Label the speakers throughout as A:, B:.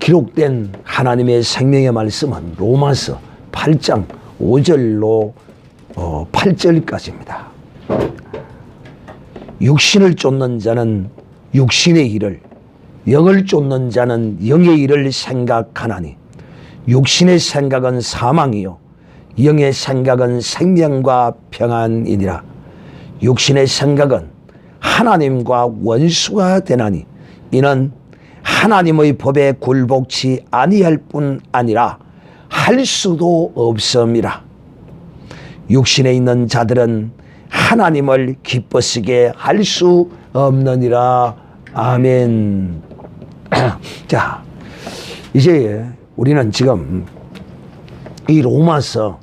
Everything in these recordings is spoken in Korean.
A: 기록된 하나님의 생명의 말씀은 로마서 8장 5절로 8절까지입니다. 육신을 쫓는 자는 육신의 일을, 영을 쫓는 자는 영의 일을 생각하나니 육신의 생각은 사망이요 영의 생각은 생명과 평안이니라. 육신의 생각은 하나님과 원수가 되나니 이는 하나님의 법에 굴복치 아니할 뿐 아니라 할 수도 없음이라. 육신에 있는 자들은 하나님을 기쁘시게 할 수 없느니라. 아멘. 자, 이제 우리는 지금 이 로마서의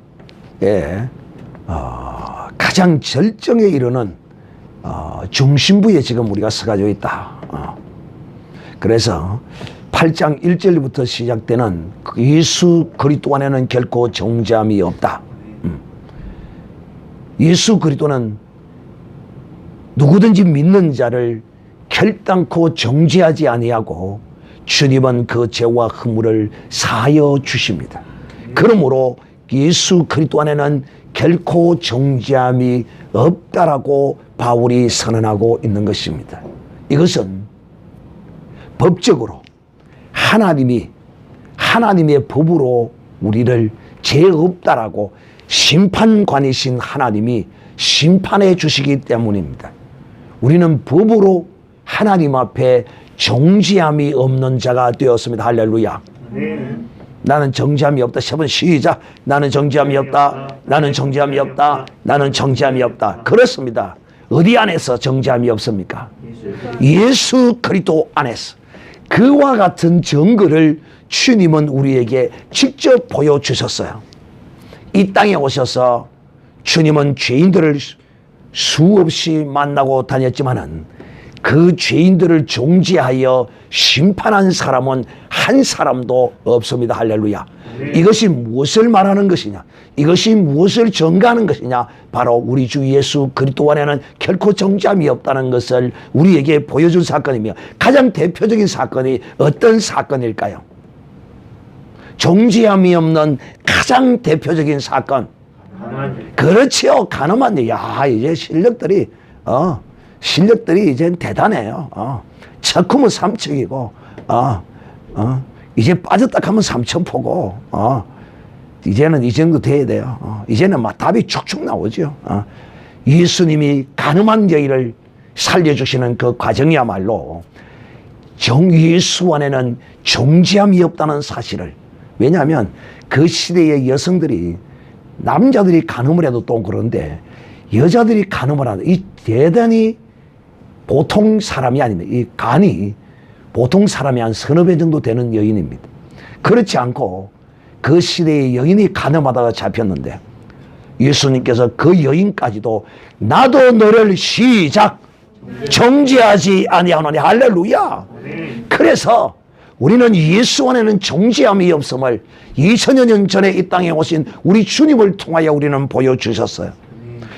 A: 가장 절정에 이르는 중심부에 지금 우리가 서가지고 있다. 그래서 8장 1절부터 시작되는 예수 그리스도 안에는 결코 정죄함이 없다. 예수 그리스도는 누구든지 믿는 자를 결단코 정죄하지 아니하고 주님은 그 죄와 허물을 사하여 주십니다. 그러므로 예수 그리스도 안에는 결코 정죄함이 없다라고 바울이 선언하고 있는 것입니다. 이것은 법적으로 하나님의 법으로 우리를 죄 없다라고 심판관이신 하나님이 심판해 주시기 때문입니다. 우리는 법으로 하나님 앞에 정죄함이 없는 자가 되었습니다. 할렐루야. 나는 정죄함이 없다. 7번 시작. 나는 정죄함이 없다. 나는 정죄함이 없다. 나는 정죄함이 없다. 그렇습니다. 어디 안에서 정죄함이 없습니까? 예수 그리스도 안에서. 그와 같은 증거를 주님은 우리에게 직접 보여주셨어요. 이 땅에 오셔서 주님은 죄인들을 수없이 만나고 다녔지만은 그 죄인들을 정죄하여 심판한 사람은 한 사람도 없습니다. 할렐루야. 이것이 무엇을 말하는 것이냐? 이것이 무엇을 증거하는 것이냐? 바로 우리 주 예수 그리스도 안에는 결코 정죄함이 없다는 것을 우리에게 보여준 사건이며, 가장 대표적인 사건이 어떤 사건일까요? 정죄함이 없는 가장 대표적인 사건. 그렇지요. 가늠한 일. 야, 이제 실력들이 이제 대단해요. 첫 크면 3척이고, 이제 빠졌다 하면 3천포고, 이제는 이 정도 돼야 돼요. 이제는 막 답이 축축 나오죠. 예수님이 가늠한 여인을 살려주시는 그 과정이야말로 예수 안에는 정죄함이 없다는 사실을, 왜냐하면 그 시대의 여성들이, 남자들이 간음을 해도 또 그런데 여자들이 간음을 하는, 이 대단히 보통 사람이 아닙니다. 이 간이 보통 사람이 한 서너 배 정도 되는 여인입니다. 그렇지 않고 그 시대의 여인이 간음하다가 잡혔는데 예수님께서 그 여인까지도 나도 너를 시작 정죄하지 아니하노니. 할렐루야. 그래서 우리는 예수 안에는 정죄함이 없음을 2000여 년 전에 이 땅에 오신 우리 주님을 통하여 우리는 보여주셨어요.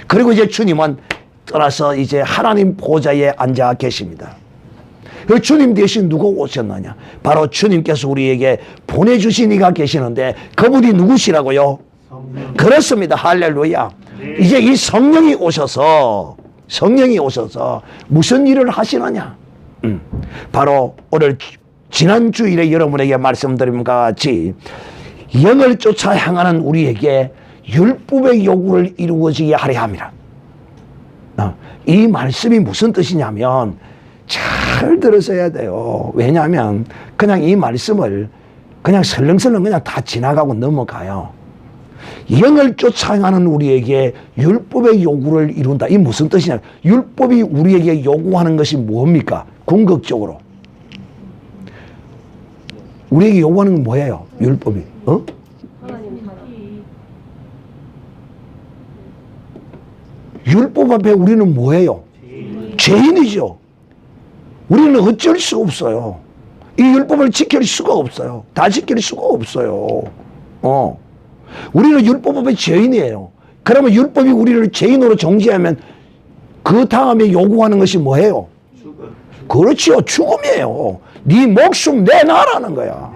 A: 그리고 이제 주님은 떠나서 이제 하나님 보좌에 앉아 계십니다. 그 주님 대신 누가 오셨느냐? 바로 주님께서 우리에게 보내주신 이가 계시는데 그분이 누구시라고요? 성령. 그렇습니다. 할렐루야. 이제 이 성령이 오셔서 무슨 일을 하시느냐? 바로 오늘 지난 주일에 여러분에게 말씀드린 것 같이 영을 쫓아 향하는 우리에게 율법의 요구를 이루어지게 하려 함이라. 이 말씀이 무슨 뜻이냐면 잘 들으셔야 돼요. 왜냐하면 그냥 이 말씀을 그냥 설렁설렁 그냥 다 지나가고 넘어가요. 영을 쫓아 향하는 우리에게 율법의 요구를 이룬다. 이 무슨 뜻이냐? 율법이 우리에게 요구하는 것이 뭡니까? 궁극적으로 우리에게 요구하는 건 뭐예요? 율법이. 율법 앞에 우리는 뭐예요? 죄인이죠. 우리는 어쩔 수 없어요. 이 율법을 지킬 수가 없어요. 다 지킬 수가 없어요. 우리는 율법 앞에 죄인이에요. 그러면 율법이 우리를 죄인으로 정죄하면 그 다음에 요구하는 것이 뭐예요? 그렇지요. 죽음이에요. 네 목숨 내놔라는 거야.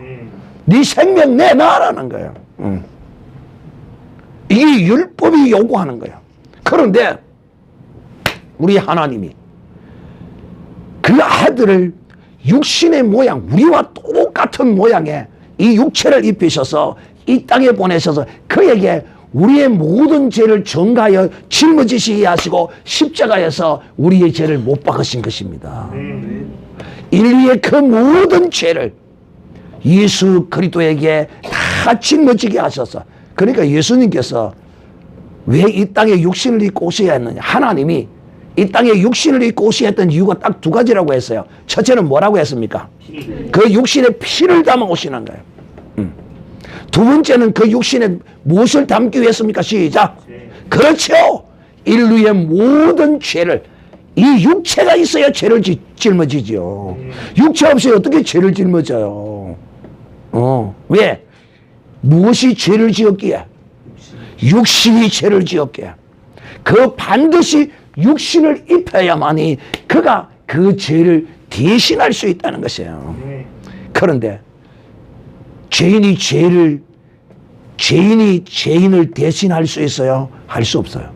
A: 네 생명 내놔라는 거예요. 이게 율법이 요구하는 거예요. 그런데 우리 하나님이 그 아들을 육신의 모양, 우리와 똑같은 모양의 이 육체를 입히셔서 이 땅에 보내셔서 그에게 우리의 모든 죄를 전가하여 짊어지시게 하시고 십자가에서 우리의 죄를 못 박으신 것입니다. 인류의 그 모든 죄를 예수 그리스도에게 다 짊어지게 하셔서, 그러니까 예수님께서 왜 이 땅에 육신을 입고 오셔야 했느냐, 하나님이 이 땅에 육신을 입고 오셔야 했던 이유가 딱 두 가지라고 했어요. 첫째는 뭐라고 했습니까? 그 육신에 피를 담아 오시는 거예요. 두 번째는 그 육신에 무엇을 담기 위해서입니까? 시작. 그렇죠. 인류의 모든 죄를, 이 육체가 있어야 죄를 짊어지죠. 육체 없이 어떻게 죄를 짊어져요? 왜? 무엇이 죄를 지었기에? 육신이 죄를 지었기에. 그 반드시 육신을 입혀야만이 그가 그 죄를 대신할 수 있다는 것이에요. 그런데 죄인이 죄인을 대신할 수 있어요? 할 수 없어요.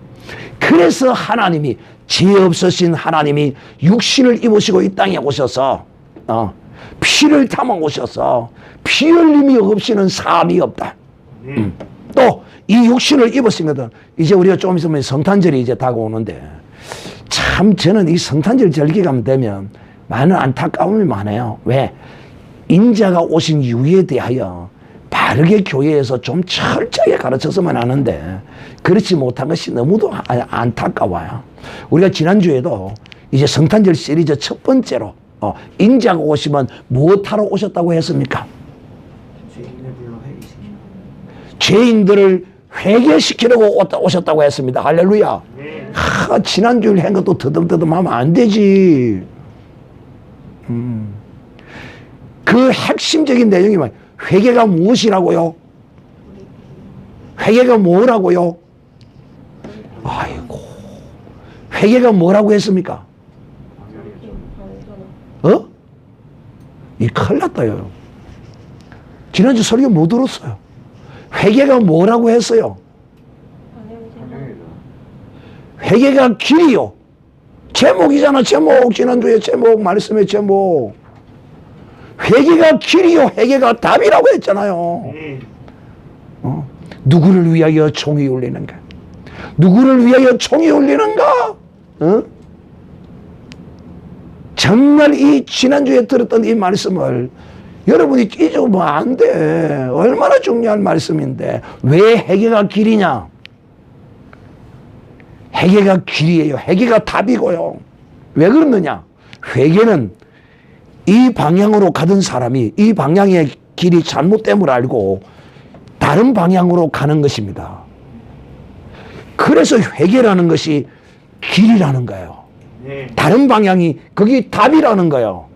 A: 그래서 하나님이, 죄 없으신 하나님이 육신을 입으시고 이 땅에 오셔서 피를 담아 오셔서 피 흘림이 없이는 삶이 없다. 또 이 육신을 입으시거든. 이제 우리가 좀 있으면 성탄절이 이제 다가오는데, 참 저는 이 성탄절 절기가 되면 많은 안타까움이 많아요. 왜? 인자가 오신 이유에 대하여 바르게 교회에서 좀 철저하게 가르쳤으면 하는데 그렇지 못한 것이 너무도 안타까워요. 우리가 지난주에도 이제 성탄절 시리즈 첫 번째로 인자가 오시면 무엇하러 오셨다고 했습니까? 죄인들을 회개시키려고 오셨다고 했습니다. 할렐루야. 지난주에 한 것도 더듬더듬 하면 안 되지. 그 핵심적인 내용이 뭐예요? 회개가 무엇이라고요? 회개가 뭐라고요? 아이고, 회개가 뭐라고 했습니까? 이 큰일 났다요. 지난주 설교 못 들었어요. 회개가 뭐라고 했어요? 회개가 길이요. 제목이잖아, 제목. 지난주에 제목, 말씀의 제목. 회개가 길이요, 회개가 답이라고 했잖아요. 누구를 위하여 총이 울리는가? 누구를 위하여 총이 울리는가? 정말 이 지난주에 들었던 이 말씀을 여러분이 잊으면 안 돼. 얼마나 중요한 말씀인데. 왜 회개가 길이냐? 회개가 길이에요. 회개가 답이고요. 왜 그러느냐? 회개는 이 방향으로 가던 사람이 이 방향의 길이 잘못됨을 알고 다른 방향으로 가는 것입니다. 그래서 회개라는 것이 길이라는 거예요. 다른 방향이 그게 답이라는 거예요.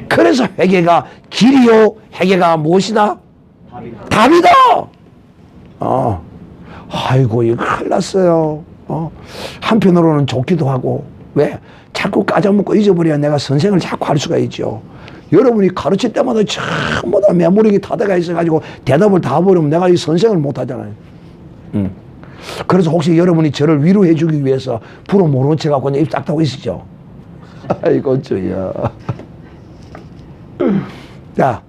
A: 그래서 회개가 길이요, 회개가 무엇이다? 답이다. 아이고, 이거 큰일 났어요. 한편으로는 좋기도 하고. 왜? 자꾸 까져먹고 잊어버려야 내가 선생을 자꾸 할 수가 있죠. 여러분이 가르칠 때마다 전부 다 메모리가 타다가 있어가지고 대답을 다 버리면 내가 이 선생을 못 하잖아요. 그래서 혹시 여러분이 저를 위로해 주기 위해서 불어 모르는 척 하고 입 딱 닫고 있으시죠? 아이고, 저야. 자,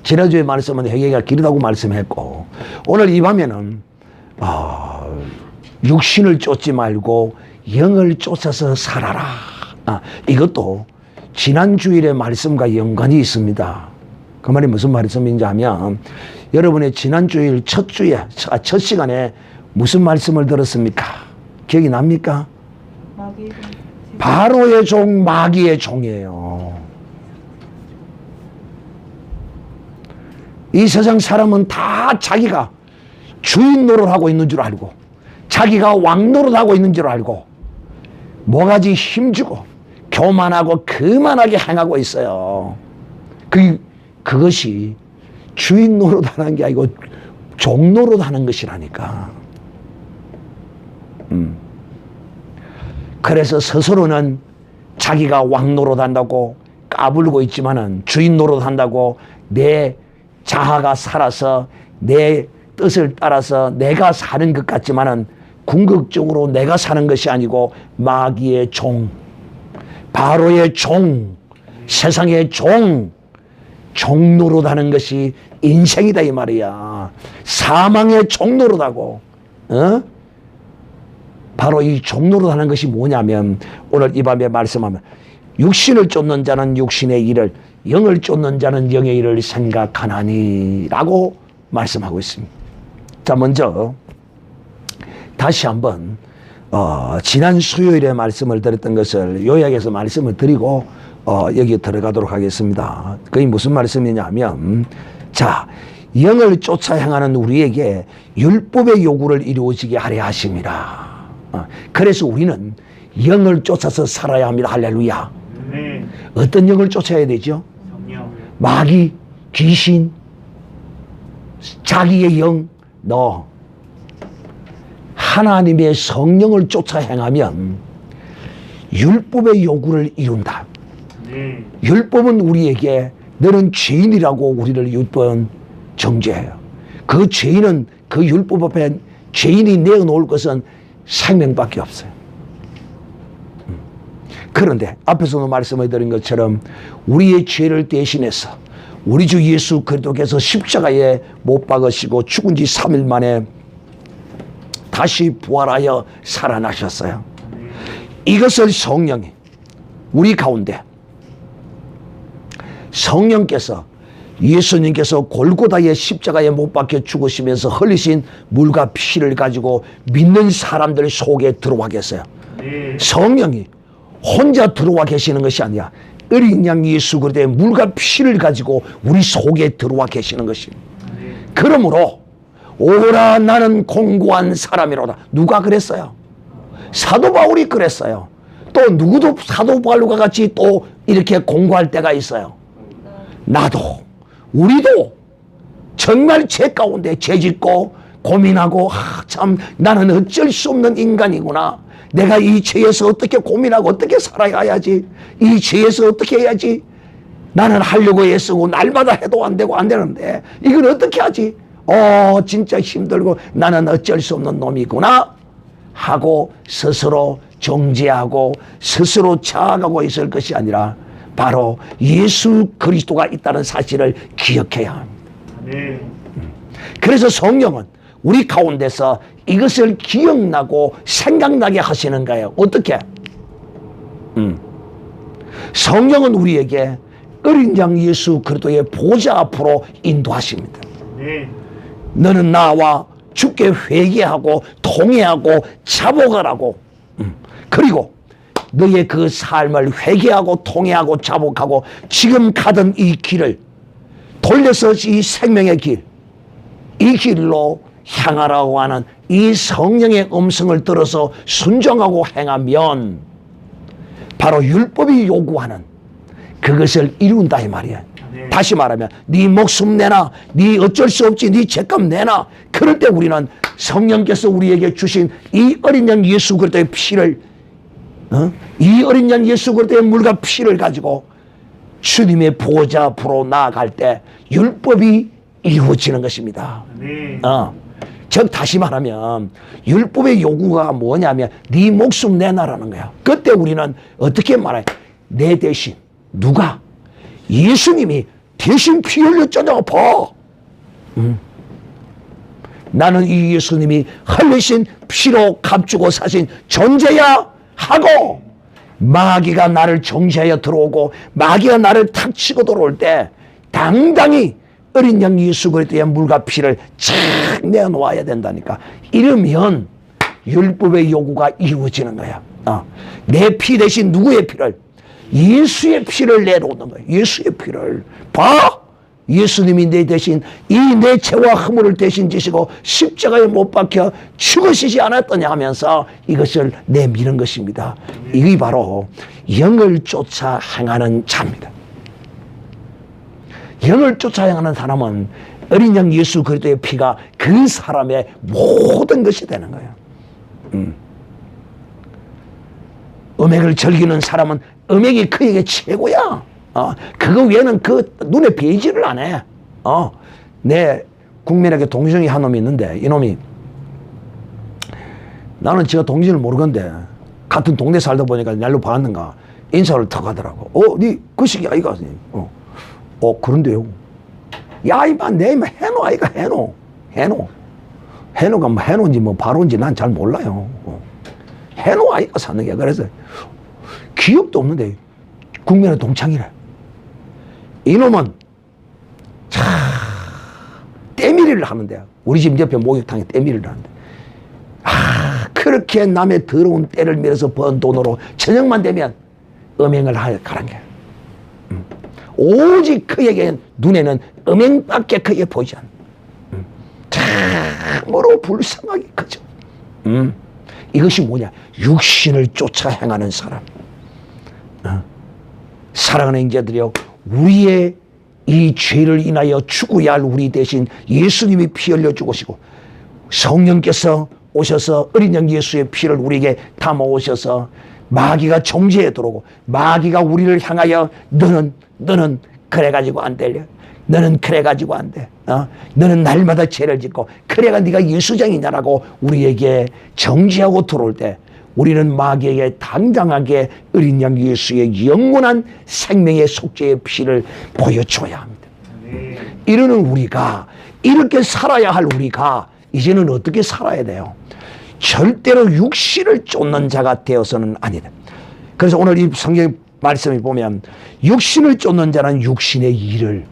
A: 지난주에 말씀은 회개가 길이라고 말씀했고, 오늘 이 밤에는 육신을 쫓지 말고 영을 쫓아서 살아라. 이것도 지난 주일의 말씀과 연관이 있습니다. 그 말이 무슨 말씀인지 하면, 여러분의 지난 주일 첫 시간에 무슨 말씀을 들었습니까? 기억이 납니까? 바로의 종, 마귀의 종이에요. 이 세상 사람은 다 자기가 주인 노릇하고 있는 줄 알고, 자기가 왕 노릇하고 있는 줄 알고, 뭐가지 힘주고 교만하고 거만하게 행하고 있어요. 그것이 주인 노릇하는 게 아니고 종 노릇하는 것이라니까. 그래서 스스로는 자기가 왕 노릇한다고 까불고 있지만은 주인 노릇한다고 내 자아가 살아서 내 뜻을 따라서 내가 사는 것 같지만은 궁극적으로 내가 사는 것이 아니고 마귀의 종, 바로의 종, 세상의 종 노릇하는 것이 인생이다 이 말이야. 사망의 종 노릇하고, 바로 이 종 노릇하는 것이 뭐냐면 오늘 이 밤에 말씀하면 육신을 쫓는 자는 육신의 일을, 영을 쫓는 자는 영의 일을 생각하나니 라고 말씀하고 있습니다. 자, 먼저 다시 한번 지난 수요일에 말씀을 드렸던 것을 요약해서 말씀을 드리고 여기 들어가도록 하겠습니다. 그게 무슨 말씀이냐면, 자, 영을 쫓아 행하는 우리에게 율법의 요구를 이루어지게 하려 하심이라. 그래서 우리는 영을 쫓아서 살아야 합니다. 할렐루야. 어떤 영을 쫓아야 되죠? 마귀, 귀신, 자기의 영, 너 하나님의 성령을 쫓아 행하면 율법의 요구를 이룬다. 율법은 우리에게 너는 죄인이라고 우리를 율법은 정죄해요. 그 죄인은 그 율법 앞에 죄인이 내어놓을 것은 생명밖에 없어요. 그런데 앞에서도 말씀해 드린 것처럼 우리의 죄를 대신해서 우리 주 예수 그리스도께서 십자가에 못 박으시고 죽은 지 3일 만에 다시 부활하여 살아나셨어요. 이것을 성령이 우리 가운데, 성령께서 예수님께서 골고다의 십자가에 못 박혀 죽으시면서 흘리신 물과 피를 가지고 믿는 사람들 속에 들어와 계세요. 성령이 혼자 들어와 계시는 것이 아니라 어린 양 예수 그리스도의 물과 피를 가지고 우리 속에 들어와 계시는 것입니다. 그러므로 오라 나는 공고한 사람이로다. 누가 그랬어요? 사도 바울이 그랬어요. 또 누구도 사도 바울과 같이 또 이렇게 공고할 때가 있어요. 나도, 우리도 정말 죄 가운데 죄짓고 고민하고, 참 나는 어쩔 수 없는 인간이구나. 내가 이 죄에서 어떻게 고민하고 어떻게 살아야지, 이 죄에서 어떻게 해야지, 나는 하려고 애쓰고 날마다 해도 안 되고 안 되는데 이걸 어떻게 하지, 진짜 힘들고 나는 어쩔 수 없는 놈이구나 하고 스스로 정죄하고 스스로 자학하고 있을 것이 아니라 바로 예수 그리스도가 있다는 사실을 기억해야 합니다. 그래서 성령은 우리 가운데서 이것을 기억나고 생각나게 하시는 거예요. 어떻게? 성령은 우리에게 어린 양 예수 그리스도의 보좌 앞으로 인도하십니다. 너는 나와 주께 회개하고 통회하고 자복하라고. 그리고 너의 그 삶을 회개하고 통회하고 자복하고 지금 가던 이 길을 돌려서 이 생명의 길, 이 길로 향하라고 하는 이 성령의 음성을 들어서 순종하고 행하면 바로 율법이 요구하는 그것을 이룬다 이 말이야. 다시 말하면 네 목숨 내놔, 네 어쩔 수 없지, 네 죄값 내놔. 그럴 때 우리는 성령께서 우리에게 주신 이 어린 양 예수 그리스도의 피를, 이 어린 양 예수 그리스도의 물과 피를 가지고 주님의 보좌 앞으로 나아갈 때 율법이 이루어지는 것입니다. 즉 다시 말하면 율법의 요구가 뭐냐면 네 목숨 내놔라는 거야. 그때 우리는 어떻게 말해? 내 대신 누가? 예수님이 대신 피 흘렸잖아. 봐. 나는 이 예수님이 흘리신 피로 값주고 사신 존재야 하고, 마귀가 나를 정죄하여 들어오고 마귀가 나를 탁 치고 들어올 때 당당히 어린 양 예수 그리스도의 물과 피를 착 내놓아야 된다니까. 이러면 율법의 요구가 이루어지는 거야. 내 피 대신 누구의 피를? 예수의 피를 내놓는 거야. 예수의 피를. 봐! 예수님이 내 대신 이 내 죄와 허물을 대신 지시고 십자가에 못 박혀 죽으시지 않았더냐 하면서 이것을 내미는 것입니다. 이게 바로 영을 쫓아 행하는 자입니다. 영을 쫓아 행하는 사람은 어린 양 예수 그리스도의 피가 그 사람의 모든 것이 되는 거예요. 음행을 즐기는 사람은 음행이 그에게 최고야. 그거 외에는 그 눈에 베이지를 안 해. 내 국민에게 동생이 한 놈이 있는데 이놈이 나는 제가 동생을 모르건데 같은 동네 살다 보니까 날로 봤는가 인사를 탁 하더라고. 니 그 시기 아이가? 그런데요. 야, 이만 내 이만 해노 아이가 해노. 해노가 뭐 해노인지 뭐 바로인지 난 잘 몰라요. 해노 아이가 사는 게. 그래서 기억도 없는데 국민의 동창이래. 이놈은 때밀이를 하는데 우리 집 옆에 목욕탕에 때밀이를 하는데 그렇게 남의 더러운 때를 밀어서 번 돈으로 저녁만 되면 음행을 가란 게. 오직 그에게 눈에는 음행밖에 그에게 보이지 않는. 참으로 불쌍하게 크죠. 이것이 뭐냐? 육신을 쫓아 행하는 사람. 사랑하는 형제들이여, 우리의 이 죄를 인하여 죽어야 할 우리 대신 예수님이 피 흘려 죽으시고 성령께서 오셔서 어린 양 예수의 피를 우리에게 담아 오셔서 마귀가 정죄에 들어오고 마귀가 우리를 향하여 너는 그래가지고 안 되려. 너는 그래가지고 안 돼. 너는 날마다 죄를 짓고 그래가 네가 예수장이냐라고 우리에게 정죄하고 들어올 때 우리는 마귀에게 당당하게 어린 양 예수의 영원한 생명의 속죄의 피를 보여줘야 합니다. 이러는 우리가, 이렇게 살아야 할 우리가 이제는 어떻게 살아야 돼요? 절대로 육신을 쫓는 자가 되어서는 아니다. 그래서 오늘 이 성경 말씀을 보면 육신을 쫓는 자는 육신의 일을,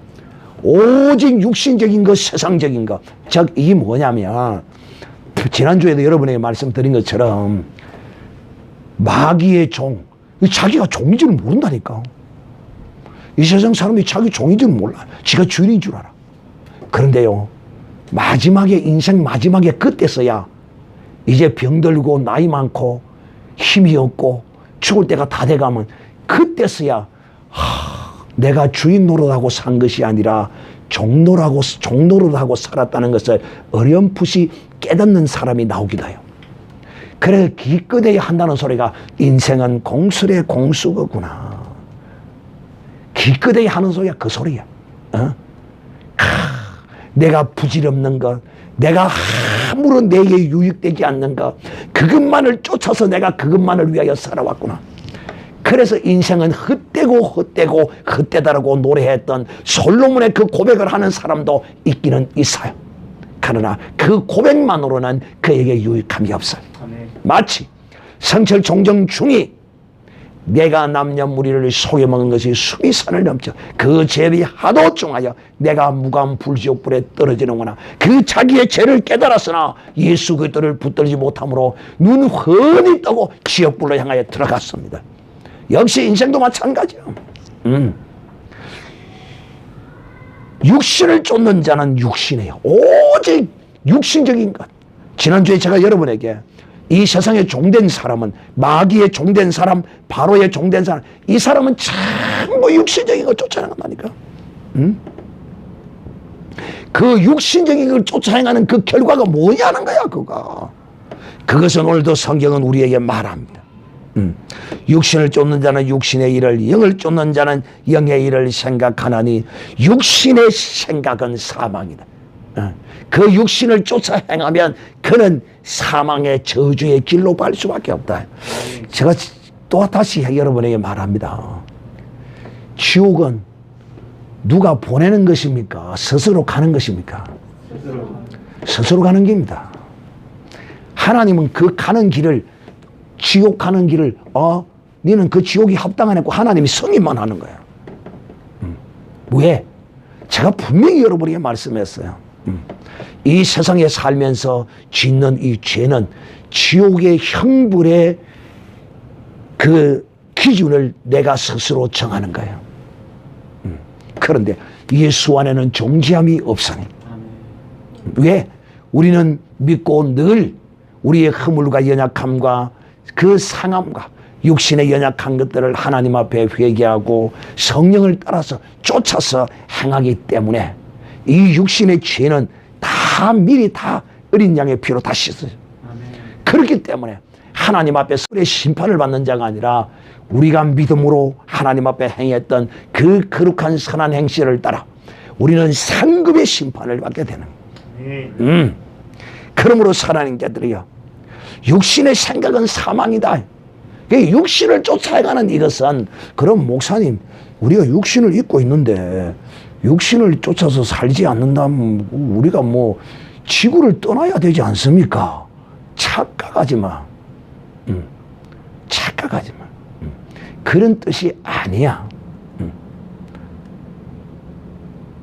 A: 오직 육신적인 것, 세상적인 것. 즉 이게 뭐냐면 지난주에도 여러분에게 말씀드린 것처럼 마귀의 종, 자기가 종인 줄 모른다니까. 이 세상 사람이 자기 종인 줄 몰라. 지가 주인인 줄 알아. 그런데요, 마지막에, 인생 마지막에 그때서야 이제 병들고 나이 많고 힘이 없고 죽을 때가 다 돼가면 그때서야 내가 주인 노릇하고 산 것이 아니라 종 노릇하고 살았다는 것을 어렴풋이 깨닫는 사람이 나오기도 해요. 그래서 기껏해야 한다는 소리가 인생은 공술의 공수거구나. 기껏해야 하는 소리가 그 소리야. 내가 부질없는 것, 내가 아무런 내게 유익되지 않는 것, 그것만을 쫓아서 내가 그것만을 위하여 살아왔구나. 그래서 인생은 헛되다라고 노래했던 솔로몬의 그 고백을 하는 사람도 있기는 있어요. 그러나 그 고백만으로는 그에게 유익함이 없어요. 마치 성철 종정 중이 내가 남녀 무리를 속여먹은 것이 수미산을 넘쳐 그 죄비 하도 중하여 내가 무감 불지옥불에 떨어지는구나. 그 자기의 죄를 깨달았으나 예수 그리스도를 붙들지 못함으로 눈 훤히 뜨고 지옥불로 향하여 들어갔습니다. 역시 인생도 마찬가지야. 육신을 쫓는 자는 육신이에요. 오직 육신적인 것. 지난주에 제가 여러분에게 이 세상에 종된 사람은, 마귀의 종된 사람, 바로의 종된 사람, 이 사람은 전부 육신적인 걸 쫓아나간다니까. 그 육신적인 걸 쫓아가는 그 결과가 뭐냐는 거야, 그거. 그것은 오늘도 성경은 우리에게 말합니다. 육신을 쫓는 자는 육신의 일을, 영을 쫓는 자는 영의 일을 생각하나니 육신의 생각은 사망이다. 그 육신을 쫓아 행하면 그는 사망의 저주의 길로 갈 수밖에 없다. 제가 또 다시 여러분에게 말합니다. 지옥은 누가 보내는 것입니까? 스스로 가는 것입니까? 스스로 가는 길입니다. 하나님은 그 가는 길을, 지옥 가는 길을 너는 그 지옥이 합당하네 고 하나님이 승인만 하는 거야. 왜? 제가 분명히 여러분에게 말씀했어요. 이 세상에 살면서 짓는 이 죄는 지옥의 형벌의 그 기준을 내가 스스로 정하는 거예요. 그런데 예수 안에는 정죄함이 없으니. 왜? 우리는 믿고 늘 우리의 허물과 연약함과 그 상함과 육신의 연약한 것들을 하나님 앞에 회개하고 성령을 따라서 쫓아서 행하기 때문에 이 육신의 죄는 다 미리 다 어린 양의 피로 다 씻어요. 그렇기 때문에 하나님 앞에 설의 심판을 받는 자가 아니라 우리가 믿음으로 하나님 앞에 행했던 그 거룩한 선한 행실을 따라 우리는 상급의 심판을 받게 되는 거예요. 그러므로 사랑하는 자들이여, 육신의 생각은 사망이다. 육신을 쫓아가는 이것은, 그럼 목사님 우리가 육신을 입고 있는데 육신을 쫓아서 살지 않는다면 우리가 뭐 지구를 떠나야 되지 않습니까? 착각하지 마. 착각하지 마. 그런 뜻이 아니야.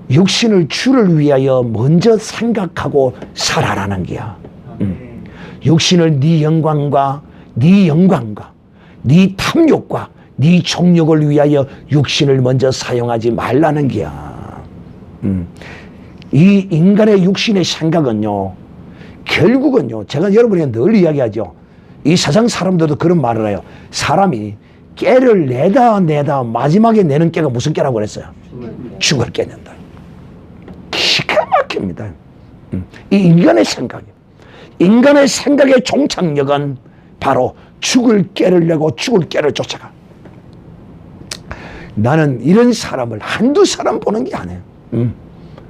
A: 육신을 주를 위하여 먼저 생각하고 살아라는 게야. 육신을 네 영광과 네 탐욕과 네 정욕을 위하여 육신을 먼저 사용하지 말라는 게야. 이 인간의 육신의 생각은요, 결국은요, 제가 여러분에게 늘 이야기하죠. 이 세상 사람들도 그런 말을 해요. 사람이 깨를 내다 마지막에 내는 깨가 무슨 깨라고 그랬어요? 죽을 깨 낸다. 기가 막힙니다. 이 인간의 생각이에요. 인간의 생각의 종착역은 바로 죽을 깨를 내고 죽을 깨를 쫓아가. 나는 이런 사람을 한두 사람 보는 게 아니에요.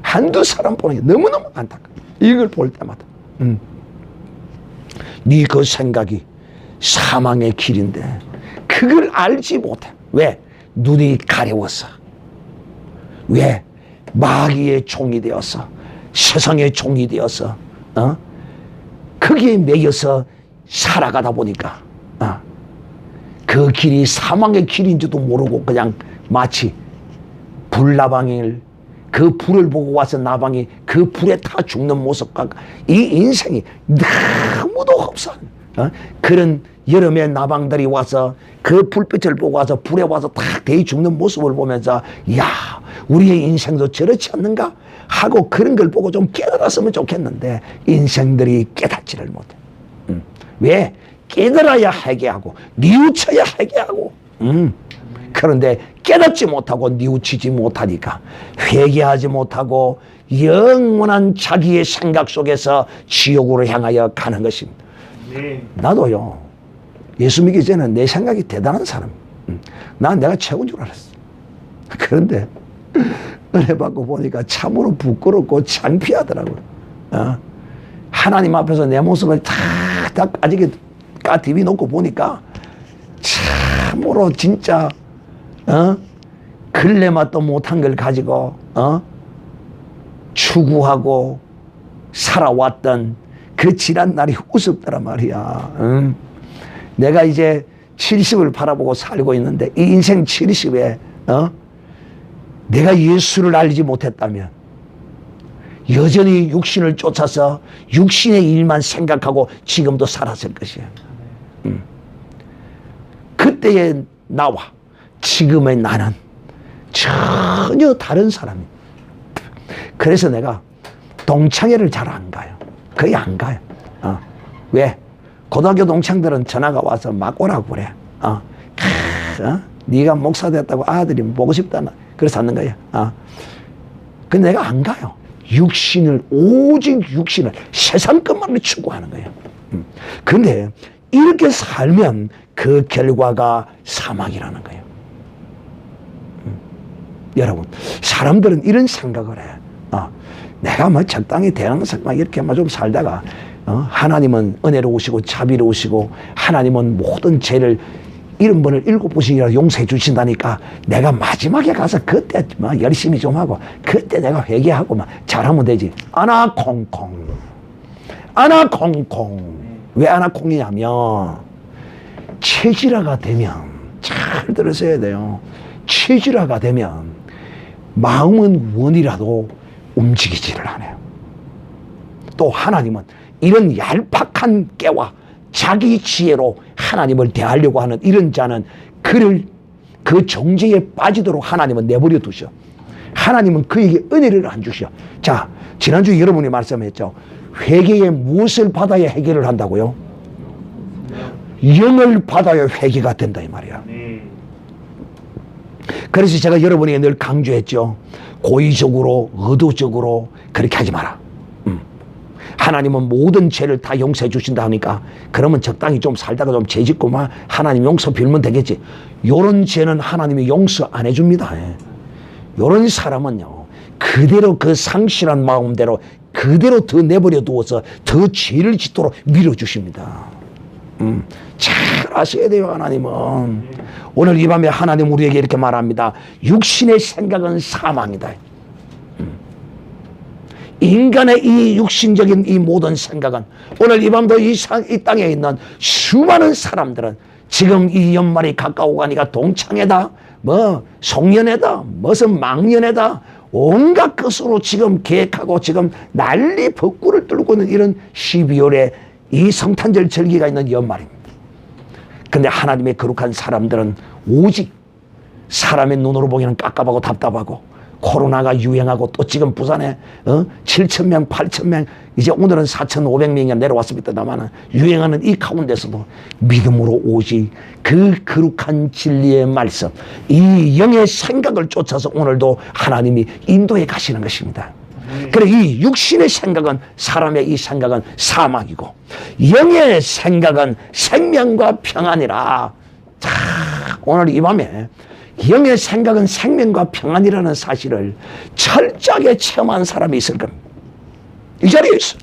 A: 한두 사람 보는 게 너무너무 안타까워. 이걸 볼 때마다. 네 그 생각이 사망의 길인데 그걸 알지 못해. 왜? 눈이 가려워서. 왜? 마귀의 종이 되어서, 세상의 종이 되어서, 거기에 매여서 살아가다 보니까, 그 길이 사망의 길인지도 모르고 그냥 마치 불나방일, 그 불을 보고 와서 나방이 그 불에 타 죽는 모습과 이 인생이 너무도 흡사한 그런 여름에 나방들이 와서 그 불빛을 보고 와서 불에 와서 탁 데이 죽는 모습을 보면서, 야, 우리의 인생도 저렇지 않는가 하고 그런 걸 보고 좀 깨달았으면 좋겠는데 인생들이 깨닫지를 못해. 왜? 깨달아야 회개하고 뉘우쳐야 회개하고. 그런데 깨닫지 못하고 뉘우치지 못하니까 회개하지 못하고 영원한 자기의 생각 속에서 지옥으로 향하여 가는 것입니다. 나도요, 예수 믿기 전에 내 생각이 대단한 사람. 난 내가 최고인 줄 알았어. 그런데 은혜 받고 보니까 참으로 부끄럽고 창피하더라고요. 하나님 앞에서 내 모습을 다 아직 까디비 놓고 보니까 참으로 진짜 근래맛도 못한 걸 가지고 추구하고 살아왔던 그 지난 날이 우습더란 말이야. 내가 이제 70을 바라보고 살고 있는데 이 인생 70에 내가 예수를 알지 못했다면 여전히 육신을 쫓아서 육신의 일만 생각하고 지금도 살았을 것이야. 그때의 나와 지금의 나는 전혀 다른 사람이야. 그래서 내가 동창회를 잘 안 가요. 거의 안 가요. 왜? 고등학교 동창들은 전화가 와서 막 오라고 그래. 네가 목사 됐다고 아들이 보고 싶다나 그래서 하는 거야. 근데 내가 안 가요. 육신을, 오직 육신을, 세상 것만을 추구하는 거예요. 근데 이렇게 살면 그 결과가 사망이라는 거예요. 여러분, 사람들은 이런 생각을 해. 내가 뭐 적당히 대항상 막 이렇게 좀 살다가 하나님은 은혜로우시고 자비로우시고 하나님은 모든 죄를 70번을 7번씩이라 용서해 주신다니까 내가 마지막에 가서 그때 막 열심히 좀 하고 그때 내가 회개하고 막 잘하면 되지. 아나콩콩. 왜 아나콩이냐면 체질화가 되면, 잘 들으셔야 돼요. 체질화가 되면 마음은 원이라도 움직이지를 않아요. 또 하나님은 이런 얄팍한 깨와 자기 지혜로 하나님을 대하려고 하는 이런 자는 그를 그 정죄에 빠지도록 하나님은 내버려 두셔. 하나님은 그에게 은혜를 안 주셔. 자, 지난주에 여러분이 말씀했죠. 회개에 무엇을 받아야 해결을 한다고요? 영을 받아야 회개가 된다 이 말이야. 그래서 제가 여러분에게 늘 강조했죠. 고의적으로 의도적으로 그렇게 하지 마라. 하나님은 모든 죄를 다 용서해 주신다 하니까 그러면 적당히 좀 살다가 좀 죄 짓고 막 하나님 용서 빌면 되겠지. 요런 죄는 하나님이 용서 안 해줍니다. 요런 사람은요, 그대로 그 상실한 마음대로 그대로 더 내버려 두어서 더 죄를 짓도록 밀어주십니다. 잘 아셔야 돼요. 하나님은 오늘 이 밤에 하나님 우리에게 이렇게 말합니다. 육신의 생각은 사망이다. 인간의 이 육신적인 이 모든 생각은 오늘 이 밤도 이 땅에 있는 수많은 사람들은 지금 이 연말이 가까워 가니까 동창회다, 뭐 송년회다, 무슨 망년회다, 온갖 것으로 지금 계획하고 지금 난리 벚구를 뚫고 있는 이런 12월에 이 성탄절 절기가 있는 연말입니다. 근데 하나님의 거룩한 사람들은 오직 사람의 눈으로 보기에는 깝깝하고 답답하고 코로나가 유행하고 또 지금 부산에 7,000명, 8,000명, 이제 오늘은 4,500명이 내려왔습니다만 유행하는 이 가운데서도 믿음으로 오직 그 거룩한 진리의 말씀, 이 영의 생각을 쫓아서 오늘도 하나님이 인도해 가시는 것입니다. 그래, 이 육신의 생각은, 사람의 이 생각은 사망이고 영의 생각은 생명과 평안이라. 자, 오늘 이 밤에 영의 생각은 생명과 평안이라는 사실을 철저하게 체험한 사람이 있을 겁니다. 이 자리에 있어.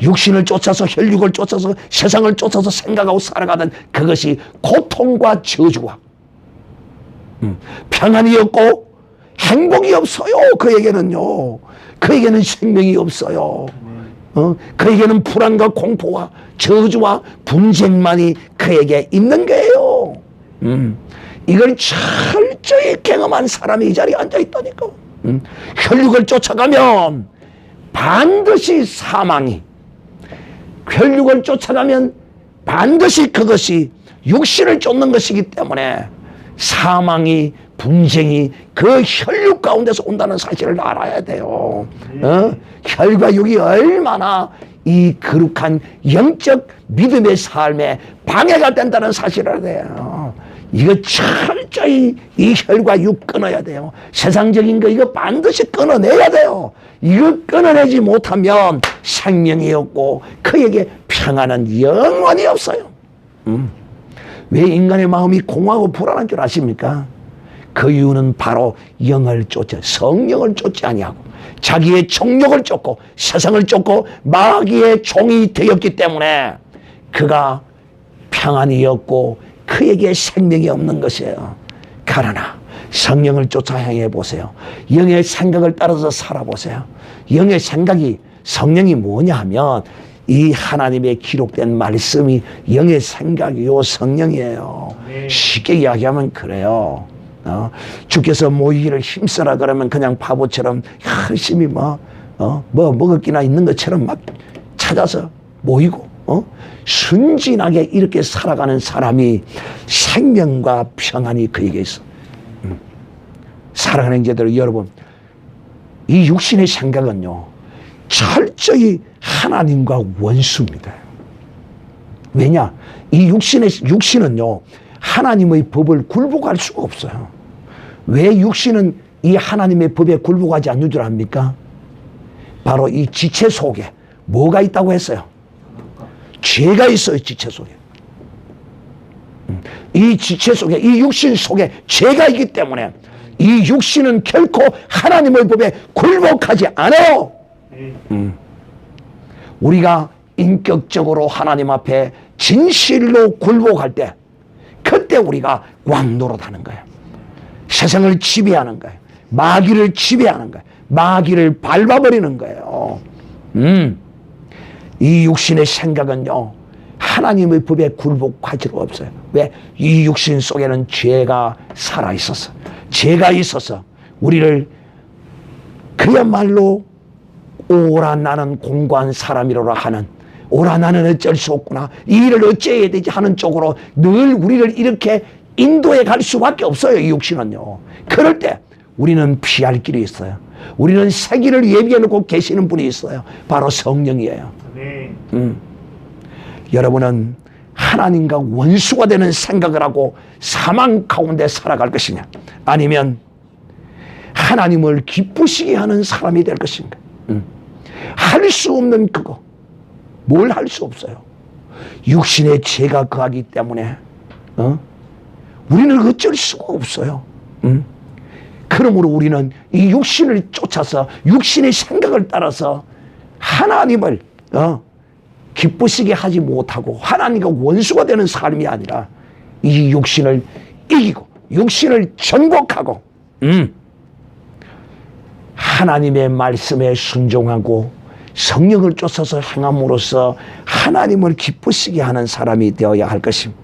A: 육신을 쫓아서, 혈육을 쫓아서, 세상을 쫓아서 생각하고 살아가던 그것이 고통과 저주와 평안이 없고 행복이 없어요. 그에게는요. 그에게는 생명이 없어요. 그에게는 불안과 공포와 저주와 분쟁만이 그에게 있는 거예요. 이걸 철저히 경험한 사람이 이 자리에 앉아있다니까. 혈육을 쫓아가면 반드시 사망이, 혈육을 쫓아가면 반드시 그것이 육신을 쫓는 것이기 때문에 사망이, 분쟁이 그 혈육 가운데서 온다는 사실을 알아야 돼요. 혈과 육이 얼마나 이 거룩한 영적 믿음의 삶에 방해가 된다는 사실을 알아야 돼요. 이거 철저히 이 혈과 육 끊어야 돼요. 세상적인 거 이거 반드시 끊어내야 돼요. 이거 끊어내지 못하면 생명이 없고 그에게 평안은 영원히 없어요. 왜 인간의 마음이 공허하고 불안한 줄 아십니까? 그 이유는 바로 영을 쫓아, 성령을 쫓지 아니하고 자기의 정욕을 쫓고 세상을 쫓고 마귀의 종이 되었기 때문에 그가 평안이 없고 그에게 생명이 없는 것이에요. 그러나 성령을 쫓아 행해 보세요. 영의 생각을 따라서 살아보세요. 영의 생각이, 성령이 뭐냐 하면 이 하나님의 기록된 말씀이 영의 생각이요 성령이에요. 쉽게 이야기하면 그래요. 주께서 모이기를 힘써라 그러면 그냥 바보처럼 열심히 뭐 먹을 기나 있는 것처럼 막 찾아서 모이고 순진하게 이렇게 살아가는 사람이 생명과 평안이 그에게 있어. 사랑하는 자들 여러분, 이 육신의 생각은요 철저히 하나님과 원수입니다. 왜냐? 이 육신은요 하나님의 법을 굴복할 수가 없어요. 왜 육신은 이 하나님의 법에 굴복하지 않는 줄 압니까? 바로 이 지체 속에 뭐가 있다고 했어요? 죄가 있어요. 지체 속에. 이 지체 속에, 이 육신 속에 죄가 있기 때문에 이 육신은 결코 하나님의 법에 굴복하지 않아요. 우리가 인격적으로 하나님 앞에 진실로 굴복할 때 그때 우리가 왕노릇하는 거예요. 세상을 지배하는 거예요. 마귀를 지배하는 거예요. 마귀를 밟아버리는 거예요. 이 육신의 생각은요 하나님의 법에 굴복할 필요가 없어요. 왜? 이 육신 속에는 죄가 살아있어서, 죄가 있어서 우리를 그야말로 오라 나는 공고한 사람이로라 하는, 오라 나는 어쩔 수 없구나, 이 일을 어찌해야 되지 하는 쪽으로 늘 우리를 이렇게 인도해 갈 수밖에 없어요. 이 육신은요. 그럴 때 우리는 피할 길이 있어요. 우리는 새 길을 예비해 놓고 계시는 분이 있어요. 바로 성령이에요. 여러분은 하나님과 원수가 되는 생각을 하고 사망 가운데 살아갈 것이냐, 아니면 하나님을 기쁘시게 하는 사람이 될 것인가? 할 수 없는 그거. 뭘 할 수 없어요. 육신의 죄가 거하기 때문에 우리는 어쩔 수가 없어요. 그러므로 우리는 이 육신을 쫓아서 육신의 생각을 따라서 하나님을 기쁘시게 하지 못하고 하나님과 원수가 되는 삶이 아니라 이 육신을 이기고 육신을 전복하고 하나님의 말씀에 순종하고 성령을 쫓아서 행함으로써 하나님을 기쁘시게 하는 사람이 되어야 할 것입니다.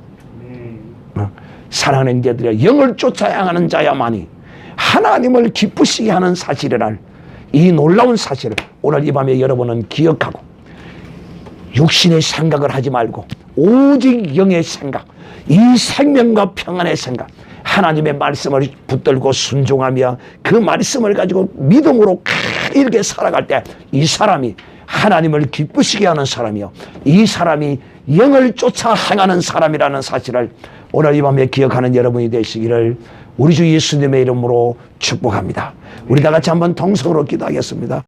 A: 사랑하는 자들이여, 영을 쫓아 향하는 자야만이 하나님을 기쁘시게 하는 사실이란 이 놀라운 사실을 오늘 이 밤에 여러분은 기억하고 육신의 생각을 하지 말고 오직 영의 생각, 이 생명과 평안의 생각, 하나님의 말씀을 붙들고 순종하며 그 말씀을 가지고 믿음으로 이렇게 살아갈 때 이 사람이 하나님을 기쁘시게 하는 사람이요, 이 사람이 영을 쫓아 행하는 사람이라는 사실을 오늘 이 밤에 기억하는 여러분이 되시기를 우리 주 예수님의 이름으로 축복합니다. 우리 다 같이 한번 통성으로 기도하겠습니다.